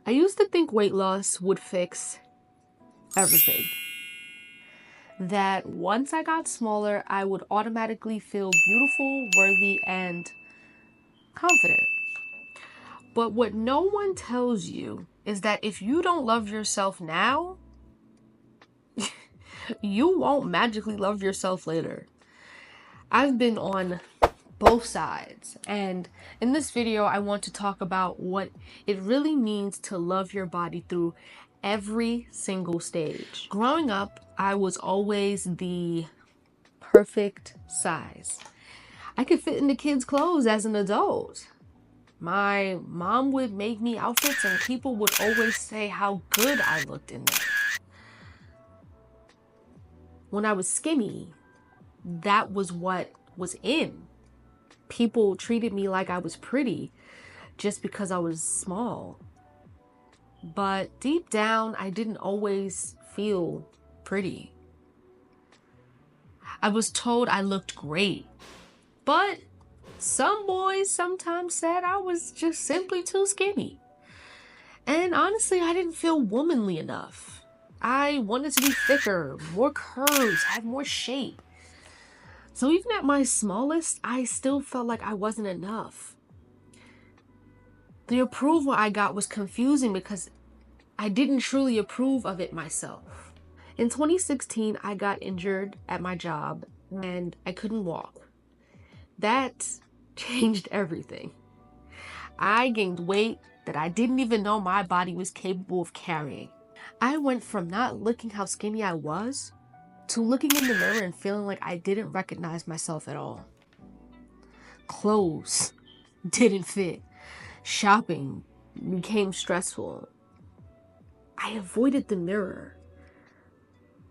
I used to think weight loss would fix everything. That once I got smaller, I would automatically feel beautiful, worthy, and confident. But what no one tells you is that if you don't love yourself now, you won't magically love yourself later. I've been on both sides, and in this video I want to talk about what it really means to love your body through every single stage. Growing up, I was always the perfect size. I could fit into kids' clothes as an adult. My mom would make me outfits and people would always say how good I looked in them. When I was skinny, that was what was in. People treated me like I was pretty just because I was small. But deep down, I didn't always feel pretty. I was told I looked great, but some boys sometimes said I was just simply too skinny. And honestly, I didn't feel womanly enough. I wanted to be thicker, more curves, have more shape. So even at my smallest, I still felt like I wasn't enough. The approval I got was confusing because I didn't truly approve of it myself. In 2016, I got injured at my job and I couldn't walk. That changed everything. I gained weight that I didn't even know my body was capable of carrying. I went from not looking how skinny I was to looking in the mirror and feeling like I didn't recognize myself at all. Clothes didn't fit. Shopping became stressful. I avoided the mirror.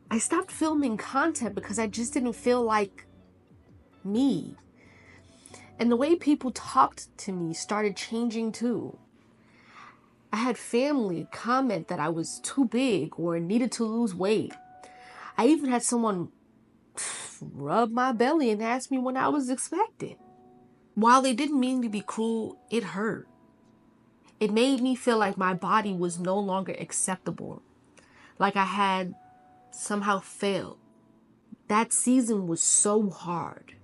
I stopped filming content because I just didn't feel like me. And the way people talked to me started changing too. I had family comment that I was too big or needed to lose weight. I even had someone rub my belly and ask me when I was expecting. While they didn't mean to be cruel, it hurt. It made me feel like my body was no longer acceptable, like I had somehow failed. That season was so hard,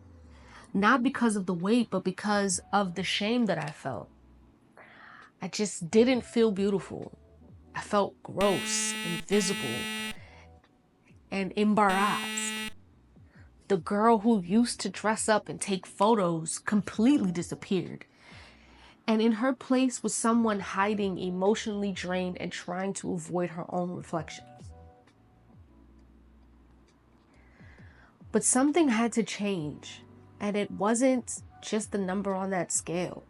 not because of the weight, but because of the shame that I felt. I just didn't feel beautiful. I felt gross, invisible, and embarrassed. The girl who used to dress up and take photos completely disappeared. And in her place was someone hiding, emotionally drained, and trying to avoid her own reflections. But something had to change, and it wasn't just the number on that scale.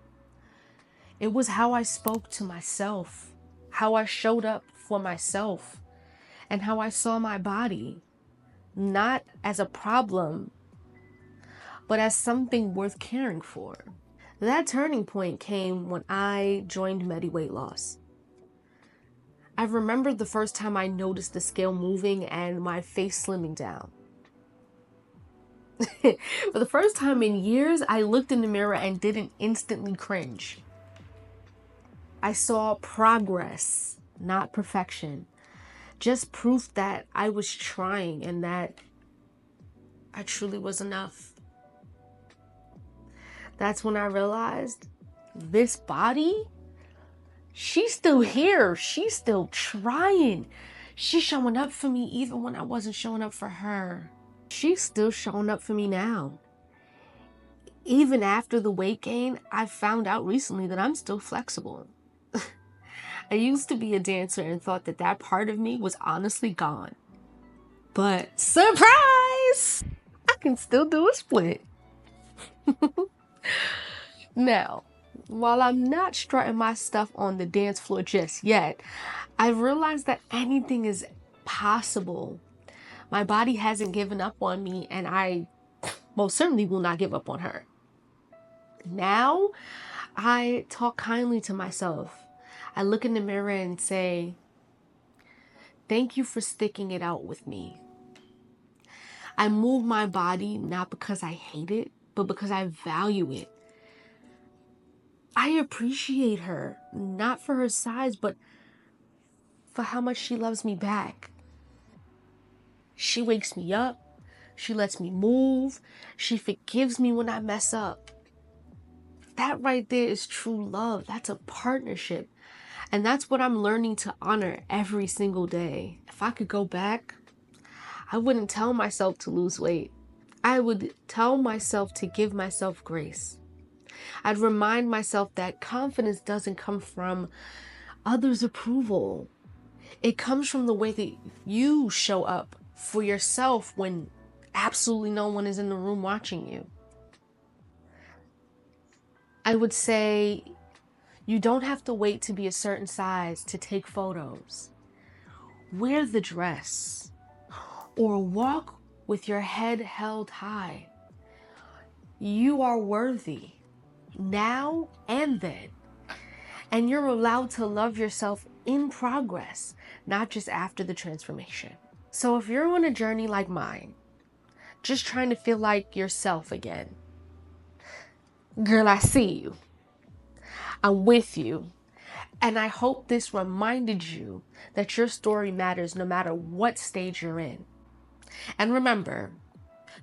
It was how I spoke to myself, how I showed up for myself, and how I saw my body, not as a problem, but as something worth caring for. That turning point came when I joined Medi Weight Loss. I remember the first time I noticed the scale moving and my face slimming down. For the first time in years, I looked in the mirror and didn't instantly cringe. I saw progress, not perfection. Just proof that I was trying and that I truly was enough. That's when I realized this body, she's still here. She's still trying. She's showing up for me even when I wasn't showing up for her. She's still showing up for me now. Even after the weight gain, I found out recently that I'm still flexible. I used to be a dancer and thought that that part of me was honestly gone. But surprise! I can still do a split. Now, while I'm not strutting my stuff on the dance floor just yet, I've realized that anything is possible. My body hasn't given up on me, and I most certainly will not give up on her. Now, I talk kindly to myself. I look in the mirror and say, thank you for sticking it out with me. I move my body not because I hate it, but because I value it. I appreciate her, not for her size, but for how much she loves me back. She wakes me up. She lets me move. She forgives me when I mess up. That right there is true love. That's a partnership. And that's what I'm learning to honor every single day. If I could go back, I wouldn't tell myself to lose weight. I would tell myself to give myself grace. I'd remind myself that confidence doesn't come from others' approval. It comes from the way that you show up for yourself when absolutely no one is in the room watching you. I would say you don't have to wait to be a certain size to take photos. Wear the dress or walk with your head held high. You are worthy now and then. And you're allowed to love yourself in progress, not just after the transformation. So if you're on a journey like mine, just trying to feel like yourself again, girl, I see you. I'm with you. And I hope this reminded you that your story matters no matter what stage you're in. And remember,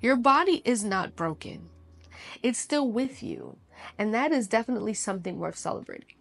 your body is not broken. It's still with you. And that is definitely something worth celebrating.